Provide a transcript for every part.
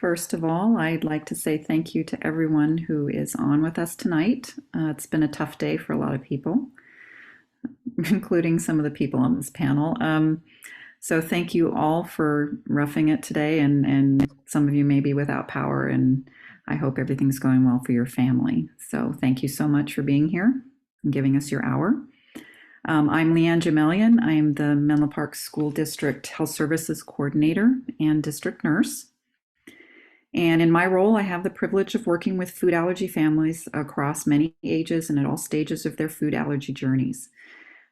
First of all, I'd like to say thank you to everyone who is on with us tonight. It's been a tough day for a lot of people, including some of the people on this panel. So thank you all for roughing it today, and some of you may be without power, and I hope everything's going well for your family. So thank you so much for being here and giving us your hour. I'm Lianne Jemelian. I am the Menlo Park School District Health Services Coordinator and District Nurse. And in my role, I have the privilege of working with food allergy families across many ages and at all stages of their food allergy journeys.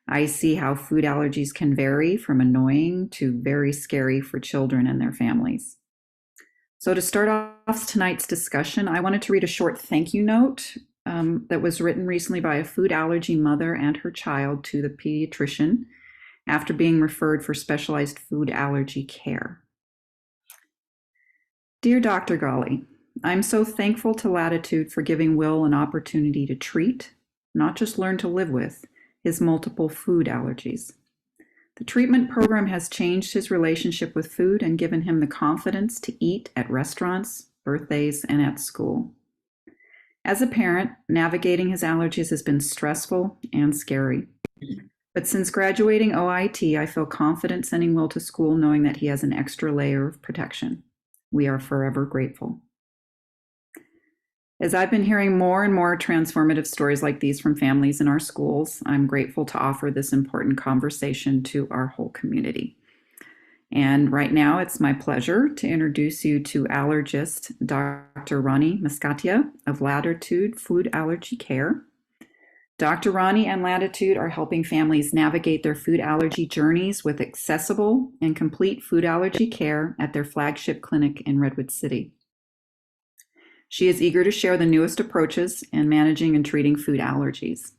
I see how food allergies can vary from annoying to very scary for children and their families. So to start off tonight's discussion, I wanted to read a short thank you note that was written recently by a food allergy mother and her child to the pediatrician after being referred for specialized food allergy care. Dear Dr. Ghali, I'm so thankful to Latitude for giving Will an opportunity to treat, not just learn to live with, his multiple food allergies. The treatment program has changed his relationship with food and given him the confidence to eat at restaurants, birthdays, and at school. As a parent, navigating his allergies has been stressful and scary. But since graduating OIT, I feel confident sending Will to school knowing that he has an extra layer of protection. We are forever grateful. As I've been hearing more and more transformative stories like these from families in our schools, I'm grateful to offer this important conversation to our whole community. And right now, it's my pleasure to introduce you to allergist Dr. Rani Maskatia of Latitude Food Allergy Care. Dr. Rani and Latitude are helping families navigate their food allergy journeys with accessible and complete food allergy care at their flagship clinic in Redwood City. She is eager to share the newest approaches in managing and treating food allergies.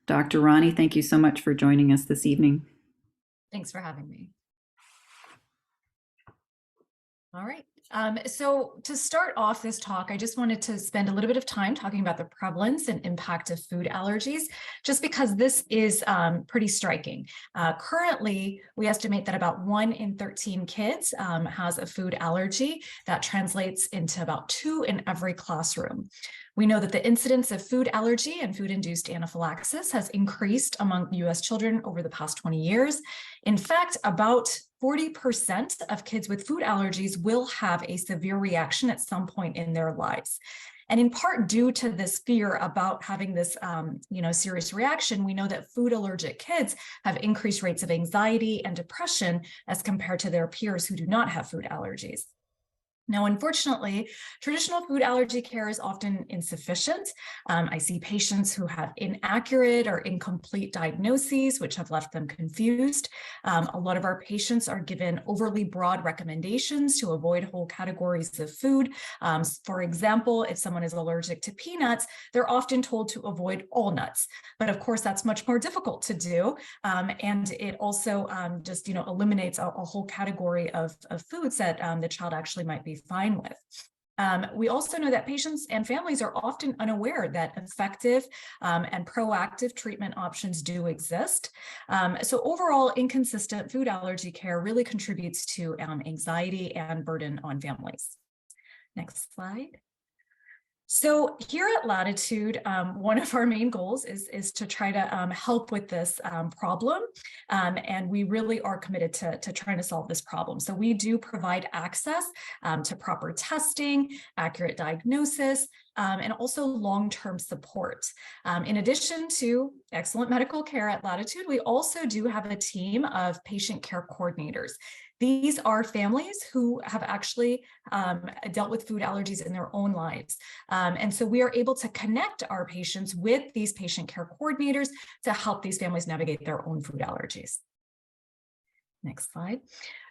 Dr. Rani, thank you so much for joining us this evening. Thanks for having me. All right. So to start off this talk, I just wanted to spend a little bit of time talking about the prevalence and impact of food allergies, just because this is pretty striking. Currently, we estimate that about 1 in 13 kids has a food allergy. That translates into about 2 in every classroom. We know that the incidence of food allergy and food-induced anaphylaxis has increased among U.S. children over the past 20 years. In fact, about 40% of kids with food allergies will have a severe reaction at some point in their lives. And in part due to this fear about having this serious reaction, we know that food allergic kids have increased rates of anxiety and depression as compared to their peers who do not have food allergies. Now, unfortunately, traditional food allergy care is often insufficient. I see patients who have inaccurate or incomplete diagnoses, which have left them confused. A lot of our patients are given overly broad recommendations to avoid whole categories of food. For example, if someone is allergic to peanuts, they're often told to avoid all nuts. But of course, that's much more difficult to do. And it also just eliminates a whole category of foods that the child actually might be fine with. We also know that patients and families are often unaware that effective and proactive treatment options do exist. So overall, inconsistent food allergy care really contributes to anxiety and burden on families. Next slide. So here at Latitude, one of our main goals is to try to help with this problem, and we really are committed to trying to solve this problem. So we do provide access to proper testing, accurate diagnosis, and also long-term support. In addition to excellent medical care at Latitude, we also do have a team of patient care coordinators. These are families who have actually dealt with food allergies in their own lives. And so we are able to connect our patients with these patient care coordinators to help these families navigate their own food allergies. Next slide.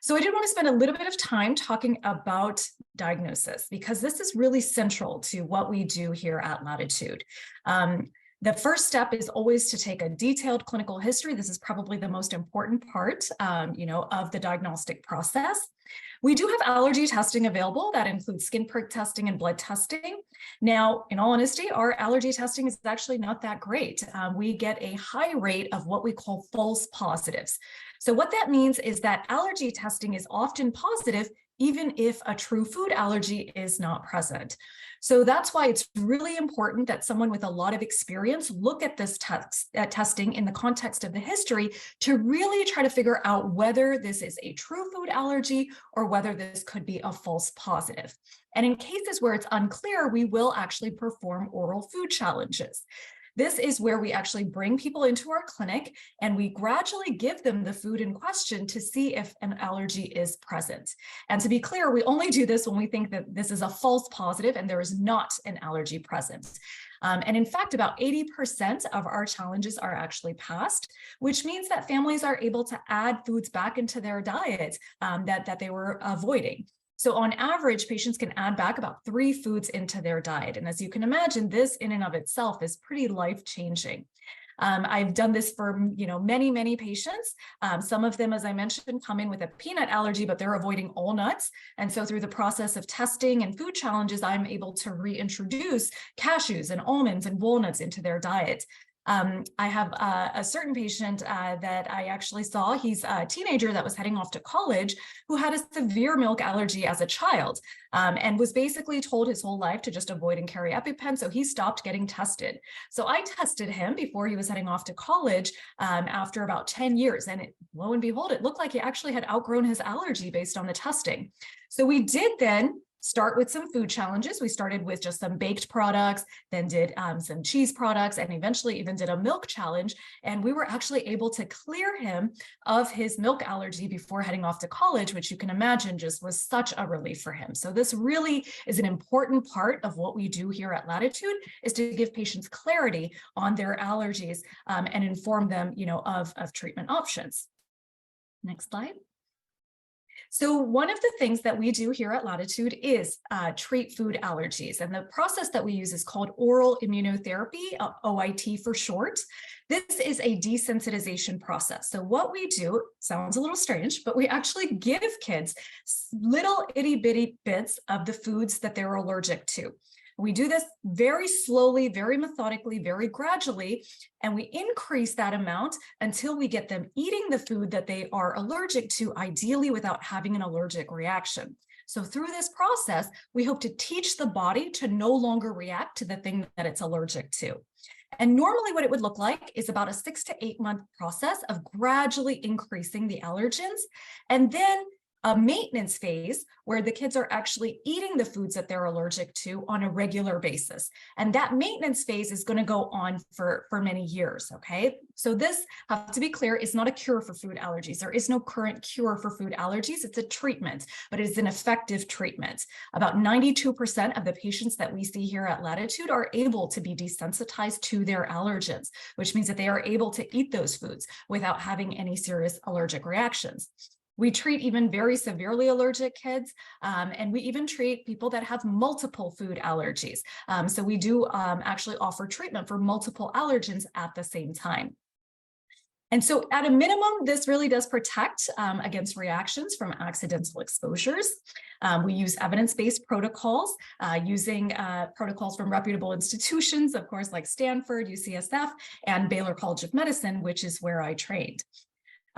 So I did want to spend a little bit of time talking about diagnosis, because this is really central to what we do here at Latitude. The first step is always to take a detailed clinical history. This is probably the most important part, of the diagnostic process. We do have allergy testing available that includes skin prick testing and blood testing. Now, in all honesty, our allergy testing is actually not that great. We get a high rate of what we call false positives. So what that means is that allergy testing is often positive even if a true food allergy is not present. So that's why it's really important that someone with a lot of experience look at this testing in the context of the history to really try to figure out whether this is a true food allergy or whether this could be a false positive. And in cases where it's unclear, we will actually perform oral food challenges. This is where we actually bring people into our clinic and we gradually give them the food in question to see if an allergy is present. And to be clear, we only do this when we think that this is a false positive and there is not an allergy present. And in fact, about 80% of our challenges are actually passed, which means that families are able to add foods back into their diet that they were avoiding. So on average, patients can add back about 3 foods into their diet. And as you can imagine, this in and of itself is pretty life-changing. I've done this for many patients. Some of them, as I mentioned, come in with a peanut allergy, but they're avoiding all nuts. And so through the process of testing and food challenges, I'm able to reintroduce cashews and almonds and walnuts into their diet. I have a certain patient that I actually saw. He's a teenager that was heading off to college who had a severe milk allergy as a child and was basically told his whole life to just avoid and carry EpiPen. So he stopped getting tested. So I tested him before he was heading off to college after about 10 years. And lo and behold, it looked like he actually had outgrown his allergy based on the testing. So we did then start with some food challenges. We started with just some baked products, then did some cheese products, and eventually even did a milk challenge. And we were actually able to clear him of his milk allergy before heading off to college, which you can imagine just was such a relief for him. So this really is an important part of what we do here at Latitude, is to give patients clarity on their allergies and inform them, of treatment options. Next slide. So one of the things that we do here at Latitude is treat food allergies. And the process that we use is called oral immunotherapy, OIT for short. This is a desensitization process. So what we do, sounds a little strange, but we actually give kids little itty bitty bits of the foods that they're allergic to. We do this very slowly, very methodically, very gradually, and we increase that amount until we get them eating the food that they are allergic to, ideally without having an allergic reaction. So through this process, we hope to teach the body to no longer react to the thing that it's allergic to. And normally what it would look like is about a 6 to 8 month process of gradually increasing the allergens, and then a maintenance phase where the kids are actually eating the foods that they're allergic to on a regular basis. And that maintenance phase is going to go on for many years, okay? So this, have to be clear, is not a cure for food allergies. There is no current cure for food allergies. It's a treatment, but it is an effective treatment. About 92% of the patients that we see here at Latitude are able to be desensitized to their allergens, which means that they are able to eat those foods without having any serious allergic reactions. We treat even very severely allergic kids, and we even treat people that have multiple food allergies. So we do actually offer treatment for multiple allergens at the same time. And so at a minimum, this really does protect against reactions from accidental exposures. We use evidence-based protocols using protocols from reputable institutions, of course, like Stanford, UCSF, and Baylor College of Medicine, which is where I trained.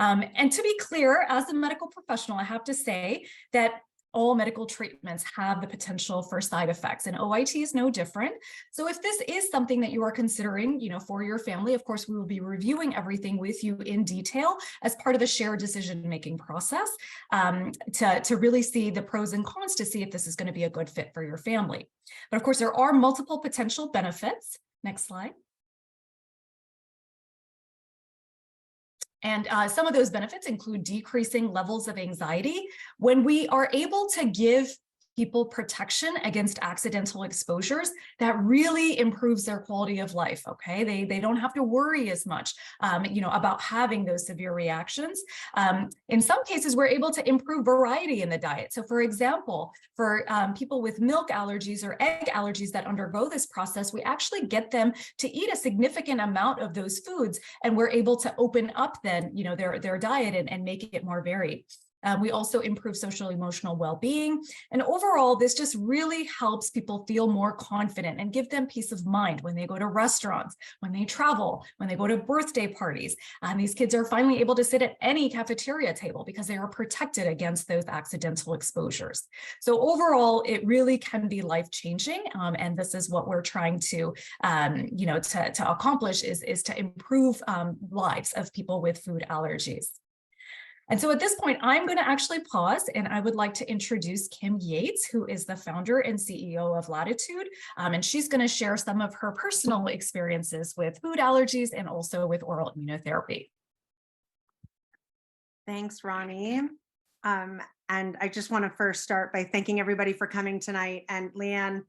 And to be clear, as a medical professional, I have to say that all medical treatments have the potential for side effects, and OIT is no different. So if this is something that you are considering, for your family, of course, we will be reviewing everything with you in detail as part of a shared decision-making process to really see the pros and cons to see if this is going to be a good fit for your family. But of course, there are multiple potential benefits. Next slide. And some of those benefits include decreasing levels of anxiety. When we are able to give people protection against accidental exposures, that really improves their quality of life, okay? They don't have to worry as much, about having those severe reactions. In some cases, we're able to improve variety in the diet. So for example, for people with milk allergies or egg allergies that undergo this process, we actually get them to eat a significant amount of those foods, and we're able to open up then, their diet and make it more varied. We also improve social emotional well-being. And overall, this just really helps people feel more confident and give them peace of mind when they go to restaurants, when they travel, when they go to birthday parties. These kids are finally able to sit at any cafeteria table because they are protected against those accidental exposures. So overall, it really can be life-changing. And this is what we're trying to, to accomplish is to improve lives of people with food allergies. And so at this point, I'm going to actually pause, and I would like to introduce Kim Yates, who is the founder and CEO of Latitude. And she's going to share some of her personal experiences with food allergies and also with oral immunotherapy. Thanks, Ronnie. And I just want to first start by thanking everybody for coming tonight. And Lianne,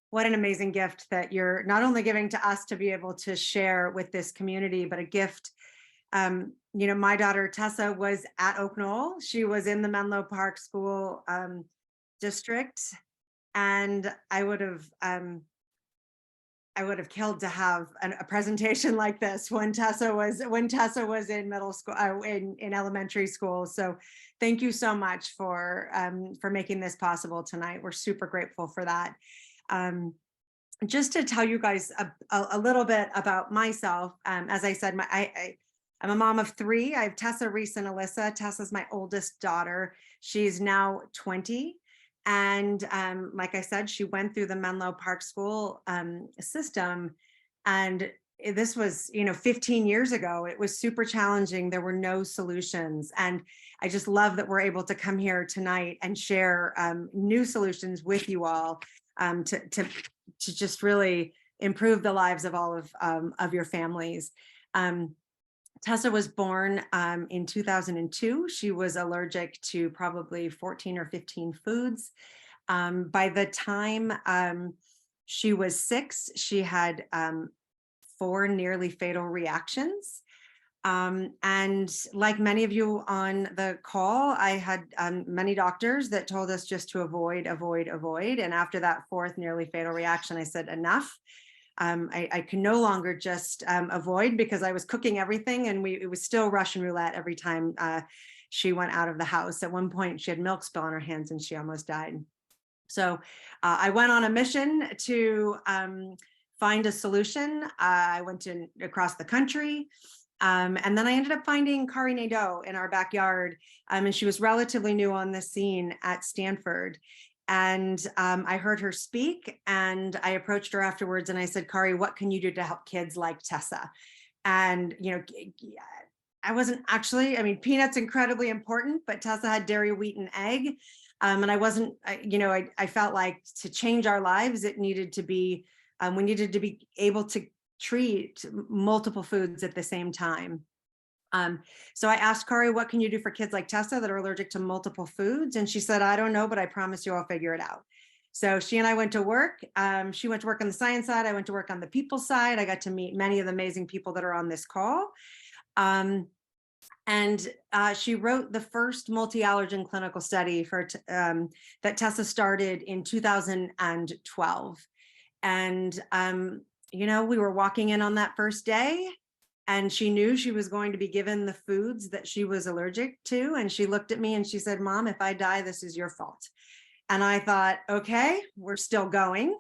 what an amazing gift that you're not only giving to us to be able to share with this community, but a gift. My daughter Tessa was at Oak Knoll. She was in the Menlo Park School district, and I would have killed to have a presentation like this when Tessa was in middle school, in elementary school. So thank you so much for making this possible tonight. We're super grateful for that. Just to tell you guys a little bit about myself, as I said, I'm a mom of three. I have Tessa, Reese, and Alyssa. Tessa's my oldest daughter. She's now 20. And like I said, she went through the Menlo Park School system. And this was, 15 years ago. It was super challenging. There were no solutions. And I just love that we're able to come here tonight and share new solutions with you all to just really improve the lives of all of your families. Tessa was born in 2002. She was allergic to probably 14 or 15 foods. By the time she was 6, she had 4 nearly fatal reactions. And like many of you on the call, I had many doctors that told us just to avoid. And after that 4th nearly fatal reaction, I said, enough. I can no longer just avoid, because I was cooking everything, and it was still Russian roulette every time she went out of the house. At one point, she had milk spill on her hands and she almost died. So I went on a mission to find a solution. I went across the country. And then I ended up finding Kari Nadeau in our backyard. And she was relatively new on the scene at Stanford. And I heard her speak, and I approached her afterwards and I said, Kari, what can you do to help kids like Tessa? And, I wasn't actually, peanuts incredibly important, but Tessa had dairy, wheat, and egg. And I wasn't, I felt like to change our lives, it needed to be, we needed to be able to treat multiple foods at the same time. So I asked Kari, what can you do for kids like Tessa that are allergic to multiple foods? And she said, I don't know, but I promise you I'll figure it out. So she and I went to work. She went to work on the science side. I went to work on the people side. I got to meet many of the amazing people that are on this call. And she wrote the first multi-allergen clinical study that Tessa started in 2012. And, we were walking in on that first day, and she knew she was going to be given the foods that she was allergic to. And she looked at me and she said, Mom, if I die, this is your fault. And I thought, okay, we're still going.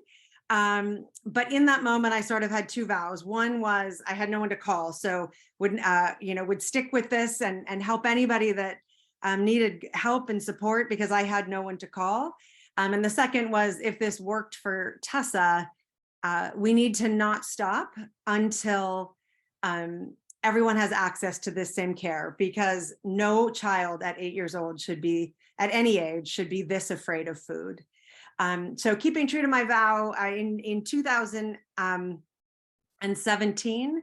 But in that moment, I sort of had 2 vows. One was I had no one to call. So would stick with this and help anybody that needed help and support, because I had no one to call. And the second was, if this worked for Tessa, we need to not stop until everyone has access to this same care, because no child at 8 years old should be, at any age, should be this afraid of food. So keeping true to my vow, in 2017,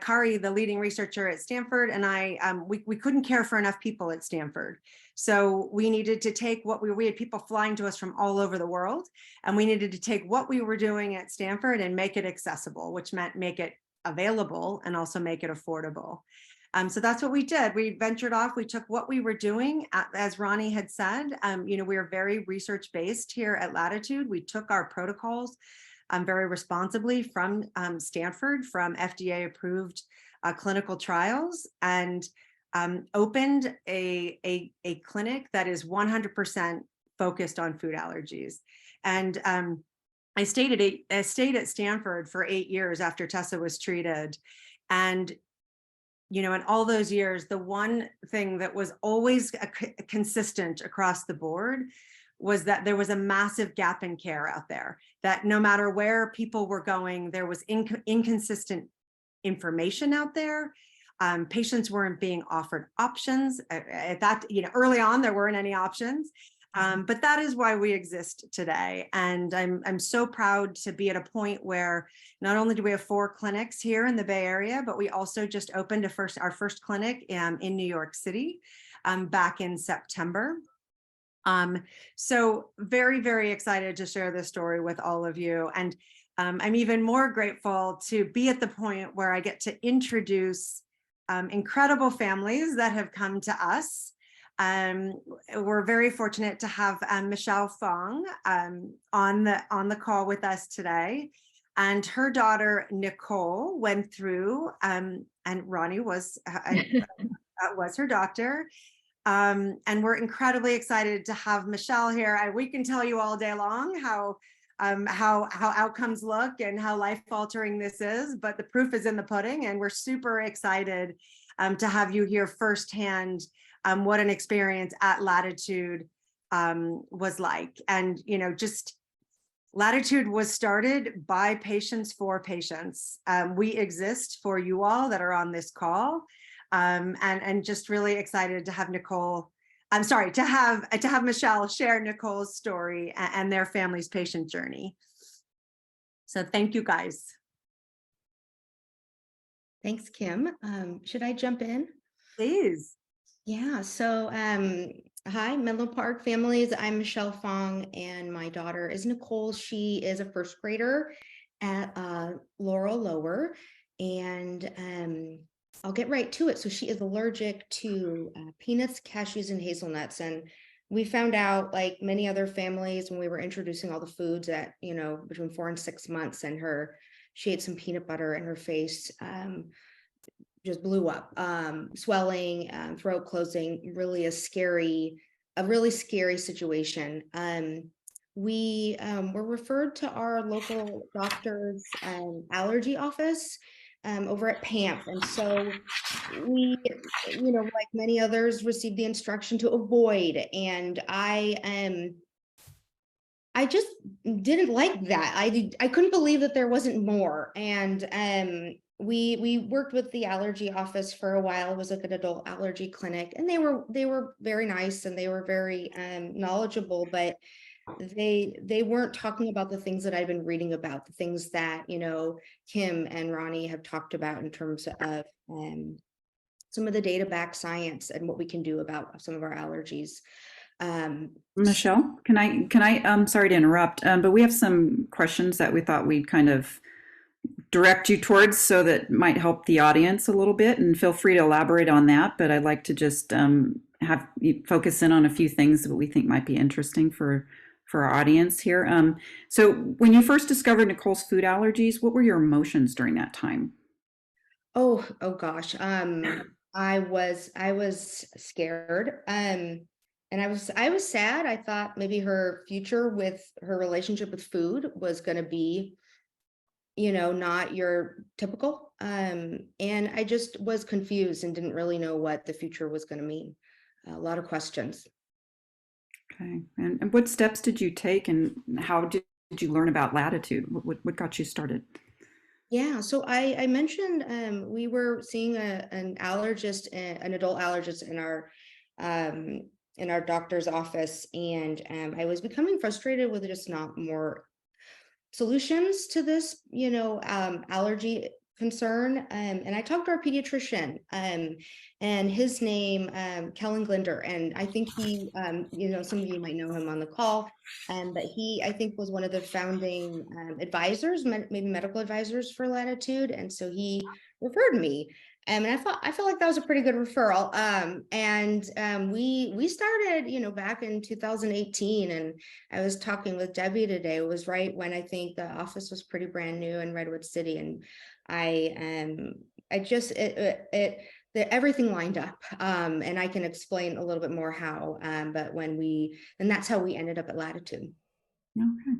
Kari, the leading researcher at Stanford, and I, we couldn't care for enough people at Stanford. So we needed to take we had people flying to us from all over the world, and we needed to take what we were doing at Stanford and make it accessible, which meant make it available and also make it affordable. So that's what we did. We ventured off. We took what we were doing, as Ronnie had said, we are very research-based here at Latitude. We took our protocols very responsibly from Stanford, from FDA-approved clinical trials. And opened a clinic that is 100% focused on food allergies. And I stayed at Stanford for 8 years after Tessa was treated. And, you know, in all those years, the one thing that was always consistent across the board was that there was a massive gap in care out there, that no matter where people were going, there was inconsistent information out there. Patients weren't being offered options. At that, you know, early on, there weren't any options. But that is why we exist today. And I'm so proud to be at a point where not only do we have 4 clinics here in the Bay Area, but we also just opened our first clinic in New York City back in September. So very, very excited to share this story with all of you. And I'm even more grateful to be at the point where I get to introduce incredible families that have come to us. We're very fortunate to have Michelle Fong on the call with us today. And her daughter, Nicole, went through, and Ronnie was her doctor. And we're incredibly excited to have Michelle here. We can tell you all day long how outcomes look and how life-altering this is, but the proof is in the pudding, and we're super excited to have you hear firsthand what an experience at Latitude was like. And, you know, just Latitude was started by patients for patients. We exist for you all that are on this call, and just really excited to have to have Michelle share Nicole's story and their family's patient journey. So thank you, guys. Thanks, Kim. Should I jump in? Please. Yeah, so hi, Menlo Park families. I'm Michelle Fong, and my daughter is Nicole. She is a first grader at Laurel Lower, and I'll get right to it. So she is allergic to peanuts, cashews, and hazelnuts. And we found out, like many other families, when we were introducing all the foods at, you know, between 4 and 6 months, and she ate some peanut butter and her face just blew up, swelling, throat closing, really scary situation. We were referred to our local doctor's allergy office over at PAMP. And so we, you know, like many others, received the instruction to avoid. And I just didn't like that. I couldn't believe that there wasn't more. And we worked with the allergy office for a while. It was like an adult allergy clinic, and they were very nice, and they were very knowledgeable, but they weren't talking about the things that I've been reading about, the things that, you know, Kim and Ronnie have talked about in terms of some of the data-backed science and what we can do about some of our allergies. Michelle, can I, sorry to interrupt, but we have some questions that we thought we'd kind of direct you towards, so that might help the audience a little bit, and feel free to elaborate on that. But I'd like to just have you focus in on a few things that we think might be interesting for our audience here. So when you first discovered Nicole's food allergies, what were your emotions during that time? Oh gosh. I was scared. And I was sad. I thought maybe her future with her relationship with food was going to be, you know, not your typical. And I just was confused and didn't really know what the future was going to mean. A lot of questions. Okay. And what steps did you take, and how did you learn about Latitude? What got you started? Yeah, so I mentioned we were seeing an allergist, an adult allergist in our doctor's office, and I was becoming frustrated with just not more solutions to this, you know, allergy concern. And I talked to our pediatrician, and his name, Kellen Glinder. And I think he, you know, some of you might know him on the call, but he, I think, was one of the founding advisors, maybe medical advisors for Latitude. And so he referred me. And I felt like that was a pretty good referral. We started, you know, back in 2018, and I was talking with Debbie today. It was right when I think the office was pretty brand new in Redwood City, and everything lined up. And I can explain a little bit more how, but and that's how we ended up at Latitude. Okay,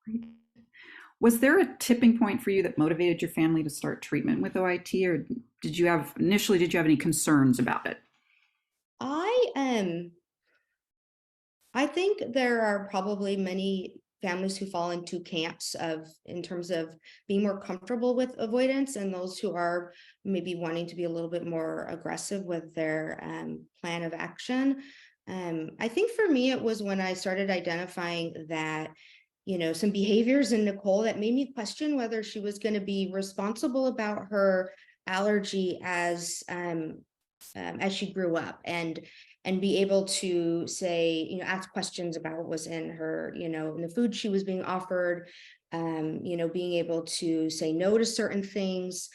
great. Was there a tipping point for you that motivated your family to start treatment with OIT, or did you have any concerns about it? I think there are probably many families who fall into camps in terms of being more comfortable with avoidance, and those who are maybe wanting to be a little bit more aggressive with their plan of action. I think for me, it was when I started identifying that, some behaviors in Nicole that made me question whether she was going to be responsible about her allergy as she grew up, and be able to say, ask questions about what was in her, in the food she was being offered, being able to say no to certain things.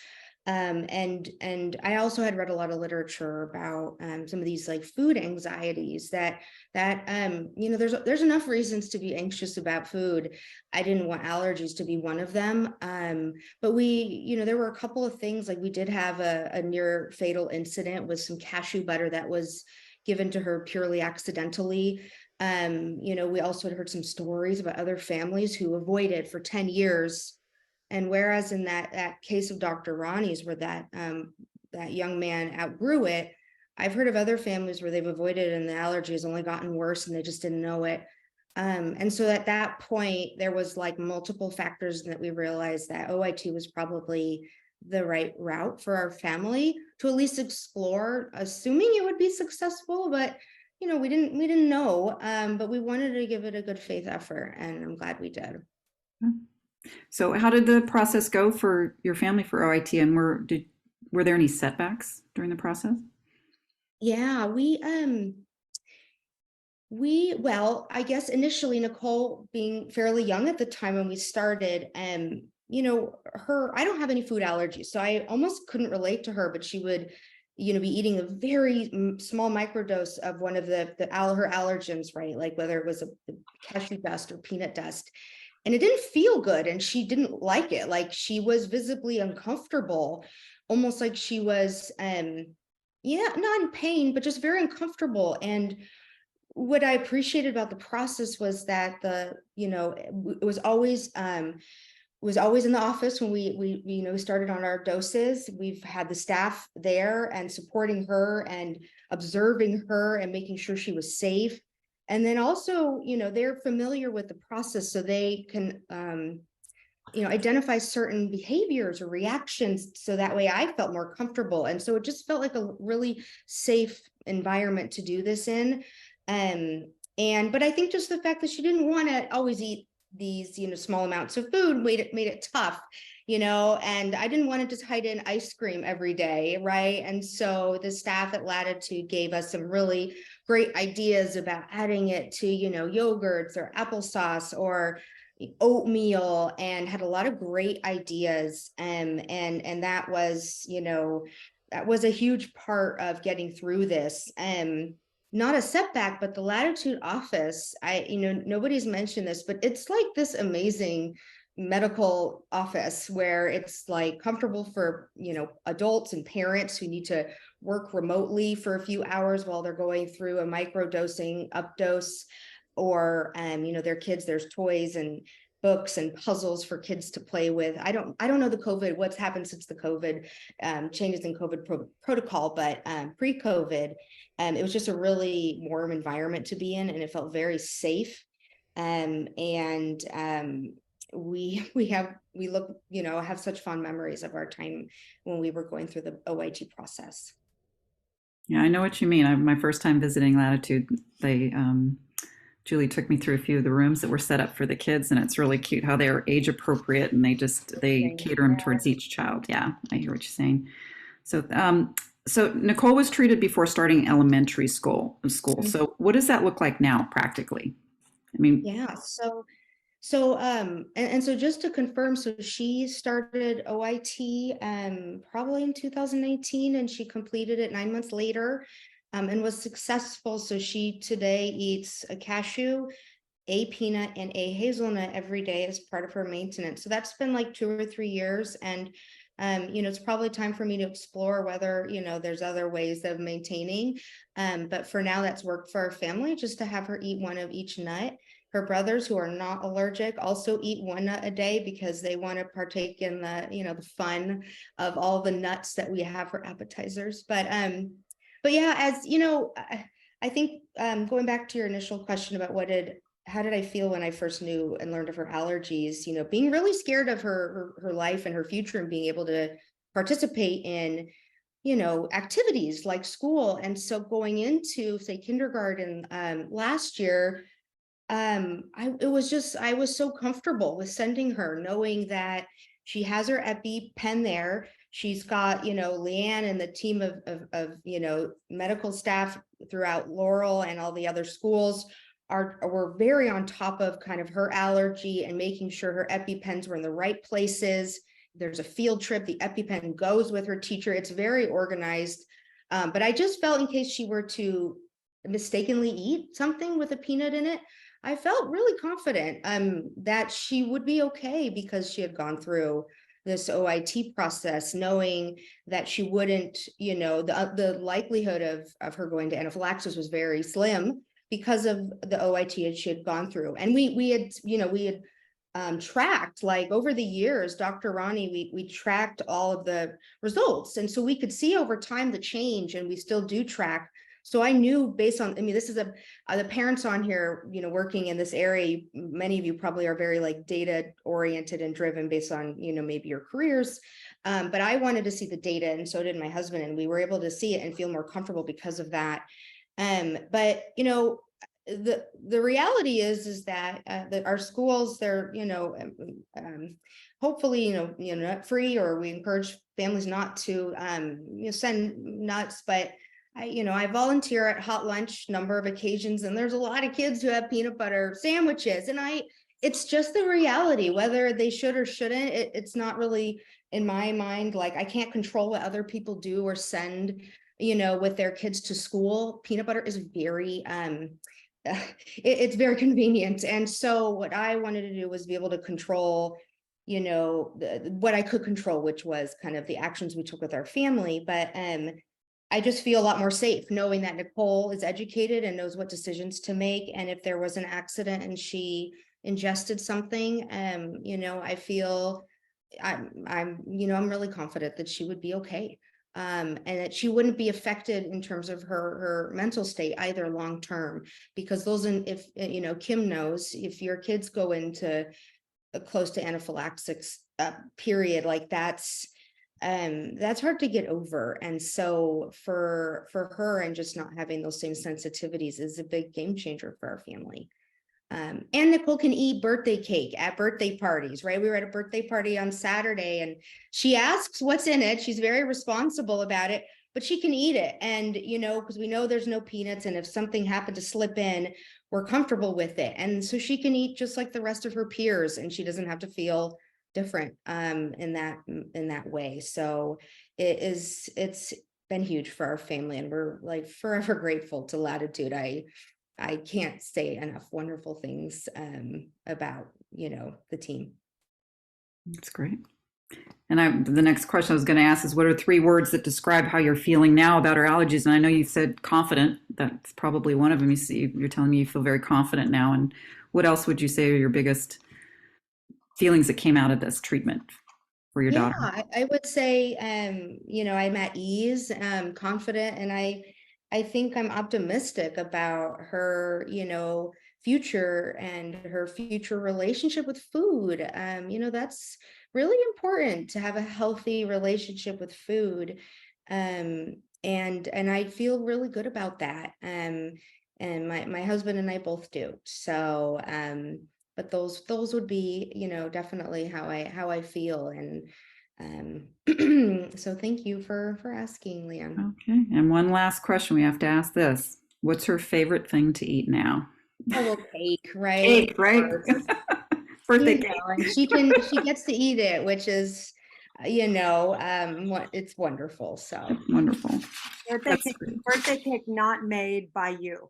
And I also had read a lot of literature about some of these like food anxieties that there's enough reasons to be anxious about food. I didn't want allergies to be one of them. But there were a couple of things, like we did have a near fatal incident with some cashew butter that was given to her purely accidentally. We also had heard some stories about other families who avoided for 10 years. And whereas in that case of Dr. Rani's, where that young man outgrew it, I've heard of other families where they've avoided and the allergy has only gotten worse and they just didn't know it. And so at that point, there was like multiple factors that we realized that OIT was probably the right route for our family to at least explore, assuming it would be successful. But we didn't know, but we wanted to give it a good faith effort, and I'm glad we did. So how did the process go for your family for OIT, and were there any setbacks during the process? Yeah, well, I guess initially Nicole being fairly young at the time when we started, I don't have any food allergies, so I almost couldn't relate to her, but she would, be eating a very small microdose of one of her allergens, right? Like whether it was a cashew dust or peanut dust. And it didn't feel good, and she didn't like it. Like she was visibly uncomfortable, almost like she was, not in pain, but just very uncomfortable. And what I appreciated about the process was that it was always in the office when we started on our doses. We've had the staff there and supporting her and observing her and making sure she was safe. And then also, they're familiar with the process, so they can, identify certain behaviors or reactions. So that way I felt more comfortable. And so it just felt like a really safe environment to do this in. But I think just the fact that she didn't want to always eat these, small amounts of food made it tough, and I didn't want to just hide in ice cream every day. Right. And so the staff at Latitude gave us some really great ideas about adding it to, yogurts or applesauce or oatmeal, and had a lot of great ideas. And that was, that was a huge part of getting through this. Not a setback, but the Latitude office, nobody's mentioned this, but it's like this amazing medical office where it's like comfortable for, adults and parents who need to work remotely for a few hours while they're going through a microdosing updose, or, their kids, there's toys and books and puzzles for kids to play with. I don't know what's happened since the COVID changes in COVID protocol, but pre-COVID, it was just a really warm environment to be in, and it felt very safe. We have such fond memories of our time when we were going through the OIT process. Yeah, I know what you mean. My first time visiting Latitude, Julie took me through a few of the rooms that were set up for the kids, and it's really cute how they're age appropriate, and they cater them towards each child. Yeah, I hear what you're saying. So Nicole was treated before starting elementary school. Mm-hmm. So what does that look like now practically? Yeah. So just to confirm, so she started OIT probably in 2019, and she completed it 9 months later, and was successful. So she today eats a cashew, a peanut, and a hazelnut every day as part of her maintenance. So that's been like 2 or 3 years. And It's probably time for me to explore whether, there's other ways of maintaining. But for now, that's worked for our family, just to have her eat one of each nut. Her brothers, who are not allergic, also eat one nut a day because they want to partake in the fun of all the nuts that we have for appetizers. But yeah, as I think going back to your initial question about how did I feel when I first knew and learned of her allergies, being really scared of her life and her future, and being able to participate in, activities like school. And so going into, say, kindergarten last year, I was so comfortable with sending her, knowing that she has her EpiPen there. She's got, Lianne and the team of medical staff throughout Laurel and all the other schools were very on top of kind of her allergy and making sure her EpiPens were in the right places. There's a field trip, the EpiPen goes with her teacher. It's very organized. But I just felt, in case she were to mistakenly eat something with a peanut in it, I felt really confident that she would be okay, because she had gone through this OIT process, knowing that she wouldn't, the likelihood of her going to anaphylaxis was very slim because of the OIT she had gone through. And we had tracked, like, over the years, Dr. Rani, we tracked all of the results. And so we could see over time the change, and we still do track. So I knew, based on, this is the parents on here, working in this area, many of you probably are very data oriented and driven based on, maybe your careers. But I wanted to see the data, and so did my husband, and we were able to see it and feel more comfortable because of that. But the reality is that our schools, they're hopefully nut free, or we encourage families not to send nuts. But I volunteer at Hot Lunch a number of occasions, and there's a lot of kids who have peanut butter sandwiches, and it's just the reality, whether they should or shouldn't. It's not really, in my mind, I can't control what other people do or send with their kids to school. Peanut butter is very it's very convenient. And so what I wanted to do was be able to control what I could control, which was kind of the actions we took with our family. But I just feel a lot more safe knowing that Nicole is educated and knows what decisions to make. And if there was an accident and she ingested something, I feel I'm really confident that she would be okay. And that she wouldn't be affected in terms of her mental state either long term, because if Kim knows, if your kids go into a close to anaphylaxis period, that's hard to get over. And so for her, and just not having those same sensitivities is a big game changer for our family. And Nicole can eat birthday cake at birthday parties, right? We were at a birthday party on Saturday, and she asks what's in it. She's very responsible about it, but she can eat it. And, because we know there's no peanuts, and if something happened to slip in, we're comfortable with it. And so she can eat just like the rest of her peers, and she doesn't have to feel different in that way. So it's been huge for our family, and we're forever grateful to Latitude. I can't say enough wonderful things about the team. That's great. And the next question I was going to ask is, what are 3 words that describe how you're feeling now about our allergies? And I know you said confident. That's probably one of them. You're telling me you feel very confident now. And what else would you say are your biggest feelings that came out of this treatment for your daughter? I would say, I'm at ease, confident, and I think I'm optimistic about her, future and her future relationship with food. That's really important, to have a healthy relationship with food. And I feel really good about that. And my husband and I both do. So, but those would be, definitely how I feel. And so thank you for asking, Lianne. Okay. And one last question. We have to ask this. What's her favorite thing to eat now? Oh, well, cake, right? Cake, right? Birthday cake. And she gets to eat it, which is, it's wonderful. So wonderful. Birthday cake not made by you.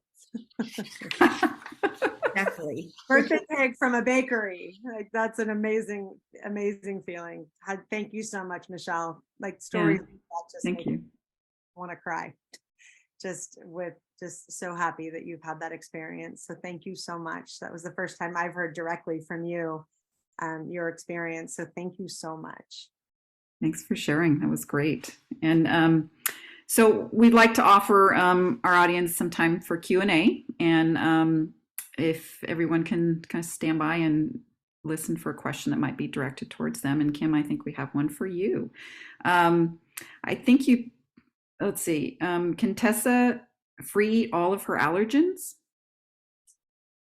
Definitely. Birthday cake from a bakery. Like that's an amazing, amazing feeling. Thank you so much, Michelle. Like stories like that just Thank make you. me want to cry. Just so happy that you've had that experience. So thank you so much. That was the first time I've heard directly from you, your experience. So thank you so much. Thanks for sharing. That was great. And so we'd like to offer our audience some time for Q&A. And if everyone can kind of stand by and listen for a question that might be directed towards them. And Kim, I think we have one for you. I think let's see, can Tessa free all of her allergens?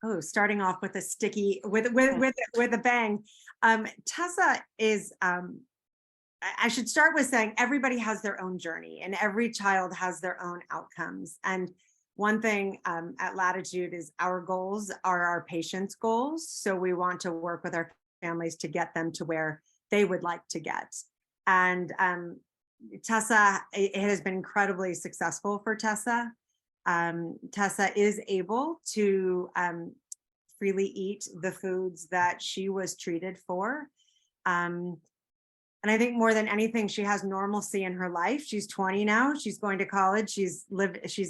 Oh, starting off with a sticky, with a bang. Tessa is, I should start with saying everybody has their own journey and every child has their own outcomes. And one thing at Latitude is our goals are our patients' goals. So we want to work with our families to get them to where they would like to get. And Tessa, it has been incredibly successful for Tessa. Tessa is able to freely eat the foods that she was treated for. And I think more than anything, she has normalcy in her life. She's 20 now. She's going to college. She's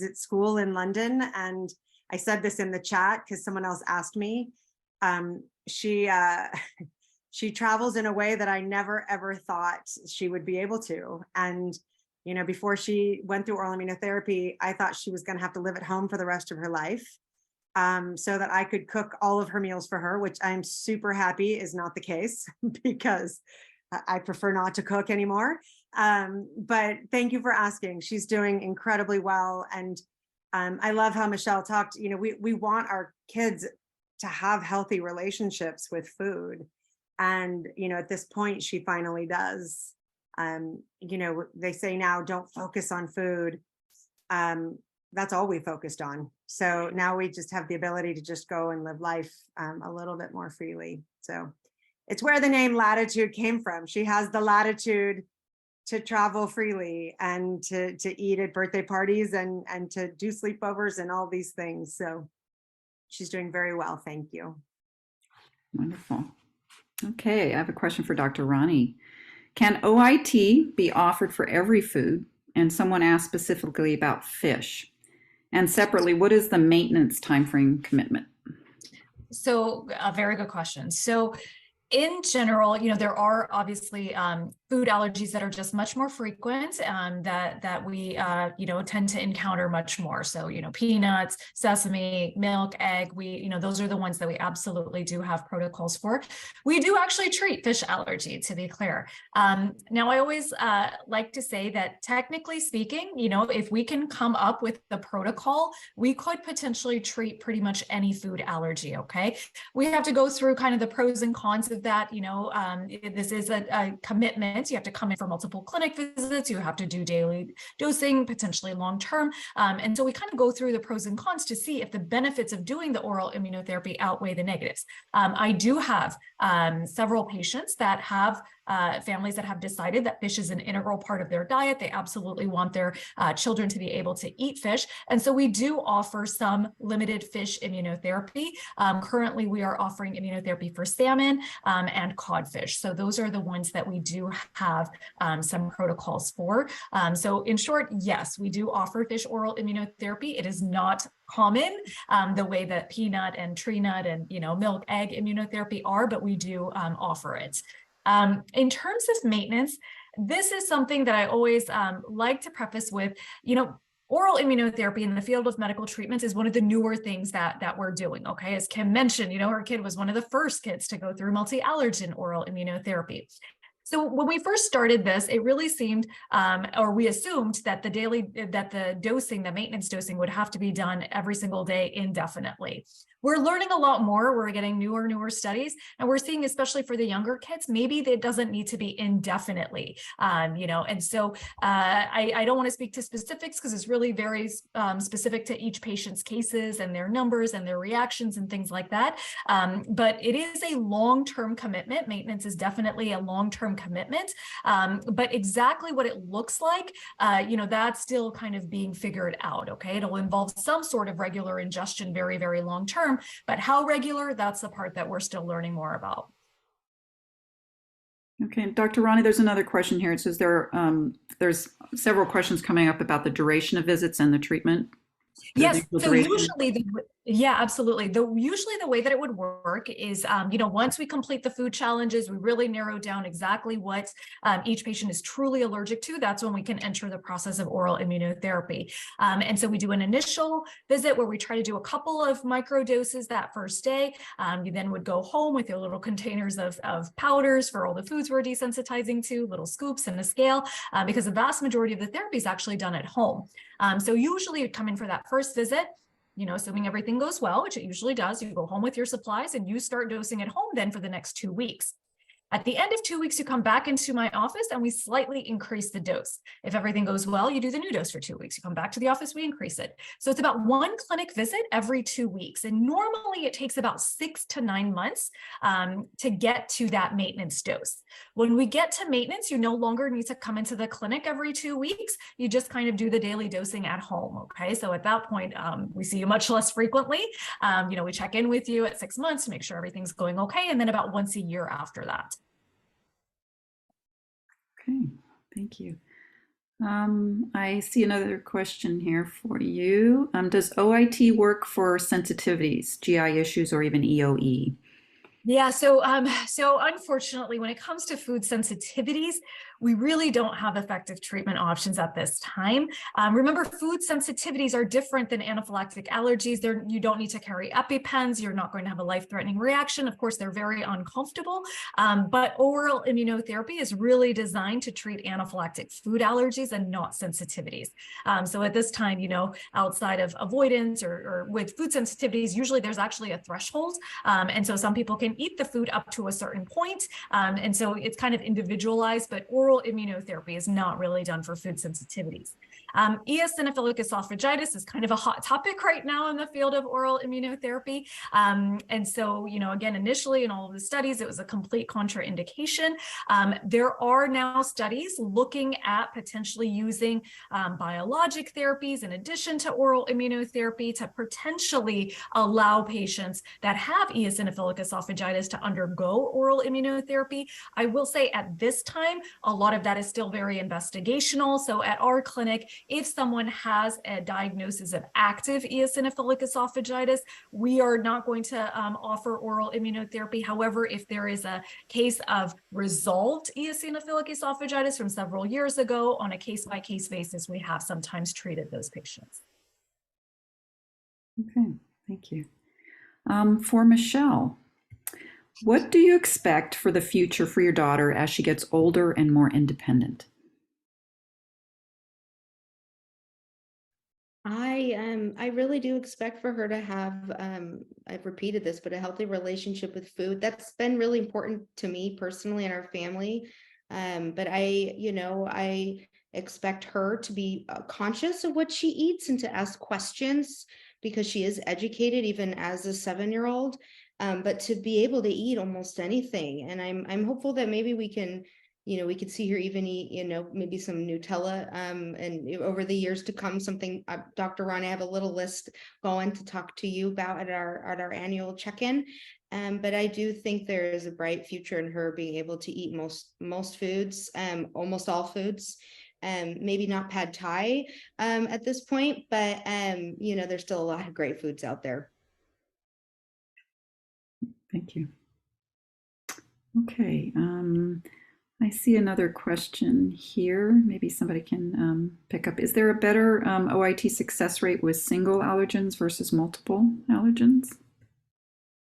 at school in London. And I said this in the chat because someone else asked me. She travels in a way that I never ever thought she would be able to. And you know, before she went through oral immunotherapy, I thought she was going to have to live at home for the rest of her life, so that I could cook all of her meals for her, which I'm super happy is not the case because I prefer not to cook anymore. But thank you for asking. She's doing incredibly well. And I love how Michelle talked, you know, we want our kids to have healthy relationships with food. And, you know, at this point, she finally does. You know, they say now, don't focus on food. That's all we focused on. So now we just have the ability to just go and live life a little bit more freely. So it's where the name Latitude came from. She has the latitude to travel freely and to eat at birthday parties and to do sleepovers and all these things. So she's doing very well. Thank you. Wonderful. Okay, I have a question for Dr. Rani. Can OIT be offered for every food? And someone asked specifically about fish. And separately, what is the maintenance timeframe commitment? So a very good question. So in general, you know, there are obviously food allergies that are just much more frequent that we, you know, tend to encounter much more. So, you know, peanuts, sesame, milk, egg, you know, those are the ones that we absolutely do have protocols for. We do actually treat fish allergy, to be clear. Now, I always like to say that technically speaking, you know, if we can come up with the protocol, we could potentially treat pretty much any food allergy, okay? We have to go through kind of the pros and cons of that. You know, this is a commitment. You have to come in for multiple clinic visits. You have to do daily dosing, potentially long-term. And so we kind of go through the pros and cons to see if the benefits of doing the oral immunotherapy outweigh the negatives. I do have several patients that have families that have decided that fish is an integral part of their diet. They absolutely want their children to be able to eat fish. And so we do offer some limited fish immunotherapy. Currently, we are offering immunotherapy for salmon and codfish. So those are the ones that we do have some protocols for. So in short, yes, we do offer fish oral immunotherapy. It is not common the way that peanut and tree nut and, you know, milk, egg immunotherapy are, but we do offer it. In terms of maintenance, this is something that I always like to preface with, you know, oral immunotherapy in the field of medical treatments is one of the newer things that we're doing, okay? As Kim mentioned, you know, her kid was one of the first kids to go through multi-allergen oral immunotherapy. So when we first started this, it really seemed, or we assumed that the dosing, the maintenance dosing would have to be done every single day indefinitely. we're learning a lot more. We're getting newer studies, and we're seeing, especially for the younger kids, maybe it doesn't need to be indefinitely, and so I don't want to speak to specifics because it's really very specific to each patient's cases and their numbers and their reactions and things like that. But it is a long-term commitment. Maintenance is definitely a long-term commitment, but exactly what it looks like, that's still kind of being figured out. Okay, it'll involve some sort of regular ingestion, very, very long term, but how regular, that's the part that we're still learning more about. Okay, Dr. Rani, there's another question here. It says there's several questions coming up about the duration of visits and the treatment. Yes, so usually absolutely. Usually the way that it would work is, once we complete the food challenges, we really narrow down exactly what each patient is truly allergic to. That's when we can enter the process of oral immunotherapy. And so we do an initial visit where we try to do a couple of micro doses that first day. You then would go home with your little containers of powders for all the foods we're desensitizing to, little scoops and a scale, because the vast majority of the therapy is actually done at home. So usually you'd come in for that first visit, assuming everything goes well, which it usually does. You go home with your supplies and you start dosing at home then for the next 2 weeks. At the end of 2 weeks, you come back into my office and we slightly increase the dose. If everything goes well, you do the new dose for 2 weeks. You come back to the office, we increase it. So it's about 1 clinic visit every 2 weeks. And normally it takes about 6 to 9 months to get to that maintenance dose. When we get to maintenance, you no longer need to come into the clinic every 2 weeks. You just kind of do the daily dosing at home. Okay, so at that point, we see you much less frequently. We check in with you at 6 months to make sure everything's going okay. And then about once a year after that. Okay, thank you. I see another question here for you. Does OIT work for sensitivities, GI issues, or even EOE? Yeah, so unfortunately, when it comes to food sensitivities, we really don't have effective treatment options at this time. Remember, food sensitivities are different than anaphylactic allergies. You don't need to carry EpiPens. You're not going to have a life-threatening reaction. Of course, they're very uncomfortable, but oral immunotherapy is really designed to treat anaphylactic food allergies and not sensitivities. So at this time, outside of avoidance or with food sensitivities, usually there's actually a threshold. And so some people can eat the food up to a certain point. And so it's kind of individualized, but oral immunotherapy is not really done for food sensitivities. Eosinophilic esophagitis is kind of a hot topic right now in the field of oral immunotherapy. And so, again, initially in all of the studies, it was a complete contraindication. There are now studies looking at potentially using biologic therapies in addition to oral immunotherapy to potentially allow patients that have eosinophilic esophagitis to undergo oral immunotherapy. I will say at this time, a lot of that is still very investigational. So at our clinic, if someone has a diagnosis of active eosinophilic esophagitis, we are not going to offer oral immunotherapy. However, if there is a case of resolved eosinophilic esophagitis from several years ago, on a case-by-case basis, we have sometimes treated those patients. Okay, thank you. For Michelle, what do you expect for the future for your daughter as she gets older and more independent? I really do expect for her to have, I've repeated this, but a healthy relationship with food. That's been really important to me personally and our family. But I expect her to be conscious of what she eats and to ask questions because she is educated even as a 7-year-old. But to be able to eat almost anything. And I'm hopeful that maybe we can we could see her even eat, maybe some Nutella, and over the years to come, something, Dr. Ron, I have a little list going to talk to you about at our annual check-in. But I do think there is a bright future in her being able to eat most foods, almost all foods. Maybe not pad thai at this point, but there's still a lot of great foods out there. Thank you. Okay. I see another question here. Maybe somebody can pick up. Is there a better OIT success rate with single allergens versus multiple allergens?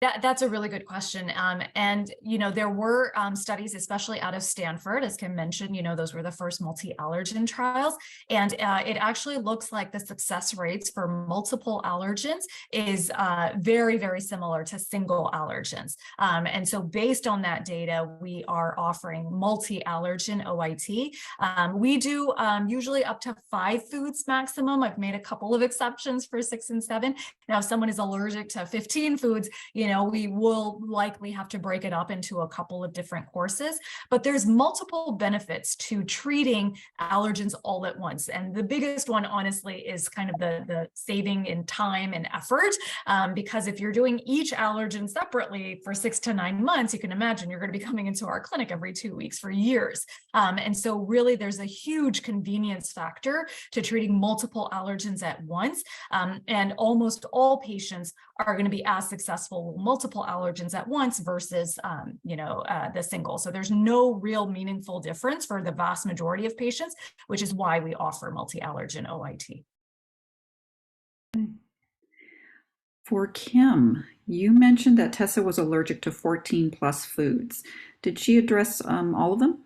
That's a really good question. And, there were studies, especially out of Stanford, as Kim mentioned, those were the first multi-allergen trials. And it actually looks like the success rates for multiple allergens is very, very similar to single allergens. And so based on that data, we are offering multi-allergen OIT. We do usually up to 5 foods maximum. I've made a couple of exceptions for 6 and 7. Now, if someone is allergic to 15 foods, we will likely have to break it up into a couple of different courses, but there's multiple benefits to treating allergens all at once. And the biggest one, honestly, is kind of the saving in time and effort, because if you're doing each allergen separately for 6 to 9 months, you can imagine you're going to be coming into our clinic every 2 weeks for years. And so really there's a huge convenience factor to treating multiple allergens at once. And almost all patients are going to be as successful with multiple allergens at once versus, the single. So there's no real meaningful difference for the vast majority of patients, which is why we offer multi-allergen OIT. For Kim, you mentioned that Tessa was allergic to 14 plus foods. Did she address all of them?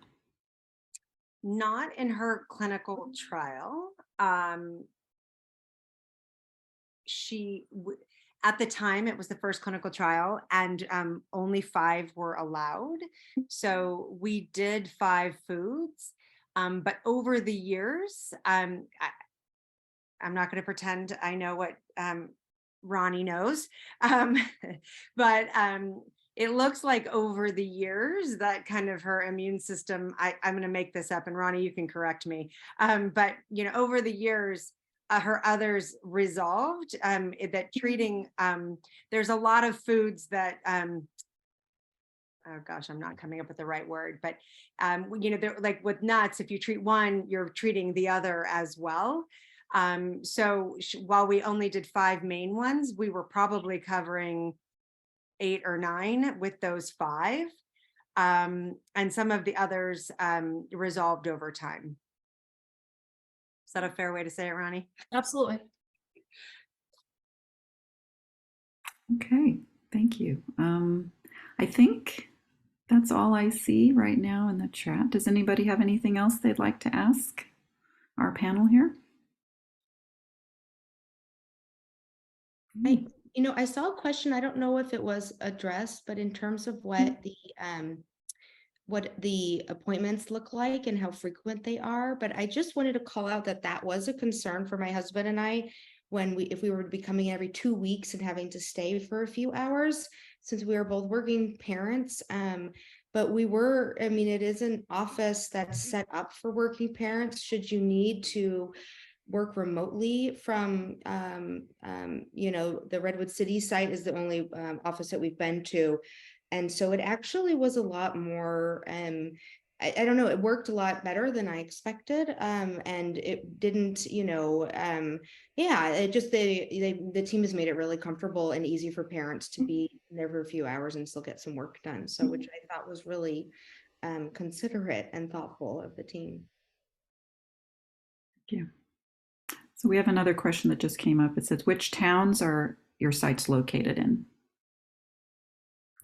Not in her clinical trial. At the time, it was the first clinical trial, and only 5 were allowed. So we did 5 foods, but over the years, I'm not going to pretend I know what Ronnie knows, but it looks like over the years that kind of her immune system, I'm going to make this up, and Ronnie, you can correct me, but over the years, her others resolved, that treating, there's a lot of foods that, oh gosh, I'm not coming up with the right word, but they're like with nuts, if you treat one, you're treating the other as well. So while we only did 5 main ones, we were probably covering 8 or 9 with those 5. And some of the others resolved over time. Is that a fair way to say it, Ronnie? Absolutely. Okay, thank you. I think that's all I see right now in the chat. Does anybody have anything else they'd like to ask our panel here? I saw a question. I don't know if it was addressed, but in terms of what the appointments look like and how frequent they are. But I just wanted to call out that was a concern for my husband and I if we were to be coming every 2 weeks and having to stay for a few hours, since we are both working parents. But it is an office that's set up for working parents should you need to work remotely from, the Redwood City site is the only office that we've been to. And so it actually was a lot more, I don't know, it worked a lot better than I expected. And it didn't, the team has made it really comfortable and easy for parents to be there for a few hours and still get some work done. So, which I thought was really considerate and thoughtful of the team. Thank you. So we have another question that just came up. It says, which towns are your sites located in?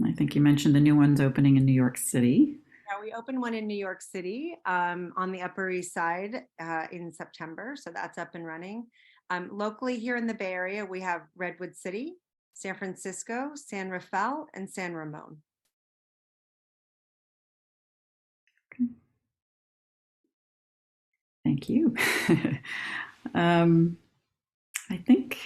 I think you mentioned the new one's opening in New York City. Yeah, we opened one in New York City on the Upper East Side in September. So that's up and running. Locally here in the Bay Area, we have Redwood City, San Francisco, San Rafael, and San Ramon. Okay. Thank you. I think,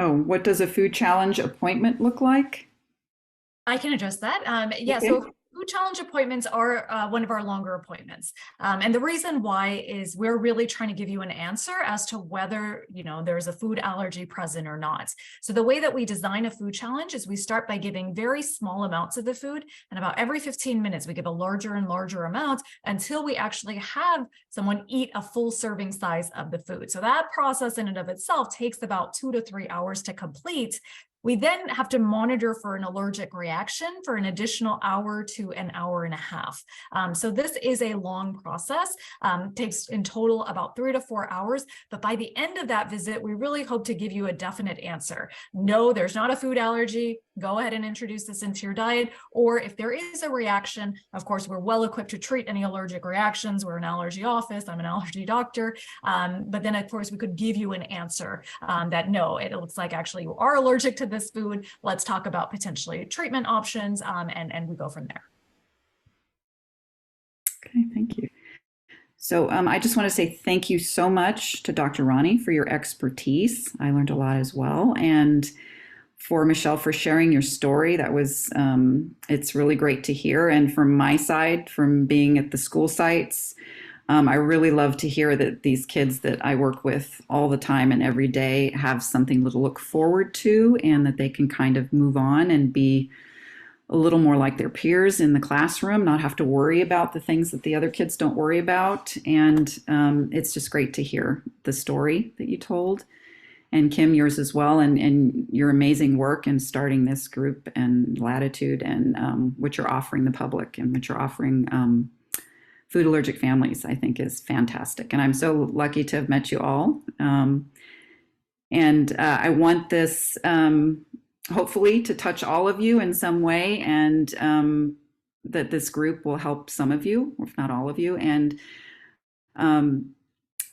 what does a food challenge appointment look like? I can address that. Yeah, okay. So food challenge appointments are one of our longer appointments. And the reason why is we're really trying to give you an answer as to whether, there's a food allergy present or not. So the way that we design a food challenge is we start by giving very small amounts of the food, and about every 15 minutes, we give a larger and larger amount until we actually have someone eat a full serving size of the food. So that process in and of itself takes about 2 to 3 hours to complete. We then have to monitor for an allergic reaction for an additional hour to an hour and a half. So this is a long process, takes in total about 3 to 4 hours. But by the end of that visit, we really hope to give you a definite answer. No, there's not a food allergy. Go ahead and introduce this into your diet. Or if there is a reaction, of course, we're well equipped to treat any allergic reactions. We're an allergy office. I'm an allergy doctor. But then, of course, we could give you an answer that no, it looks like actually you are allergic to this food. Let's talk about potentially treatment options, and we go from there. Okay, thank you. So I just want to say thank you so much to Dr. Rani for your expertise. I learned a lot as well. And for Michelle for sharing your story. That was, it's really great to hear. And from my side, from being at the school sites, I really love to hear that these kids that I work with all the time and every day have something to look forward to, and that they can kind of move on and be a little more like their peers in the classroom, not have to worry about the things that the other kids don't worry about. And it's just great to hear the story that you told. And Kim, yours as well, and your amazing work in starting this group and Latitude, and what you're offering the public and what you're offering food allergic families, I think is fantastic. And I'm so lucky to have met you all. And I want this hopefully to touch all of you in some way, and that this group will help some of you, if not all of you. And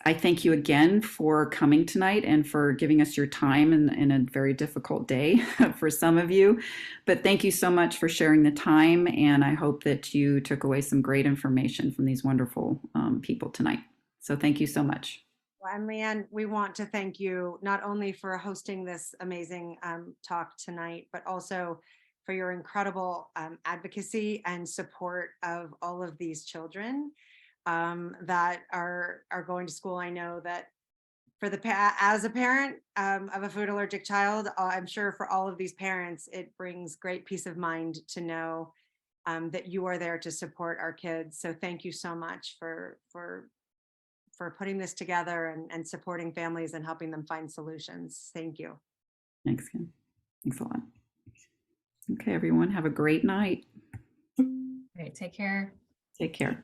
I thank you again for coming tonight and for giving us your time in a very difficult day for some of you. But thank you so much for sharing the time. And I hope that you took away some great information from these wonderful people tonight. So thank you so much. And Lianne, we want to thank you not only for hosting this amazing talk tonight, but also for your incredible advocacy and support of all of these children that are going to school. I know that as a parent of a food allergic child, I'm sure for all of these parents, it brings great peace of mind to know that you are there to support our kids. So thank you so much for putting this together and supporting families and helping them find solutions. Thank you. Thanks, Kim. Thanks a lot. Okay, everyone, have a great night. Great. Take care. Take care.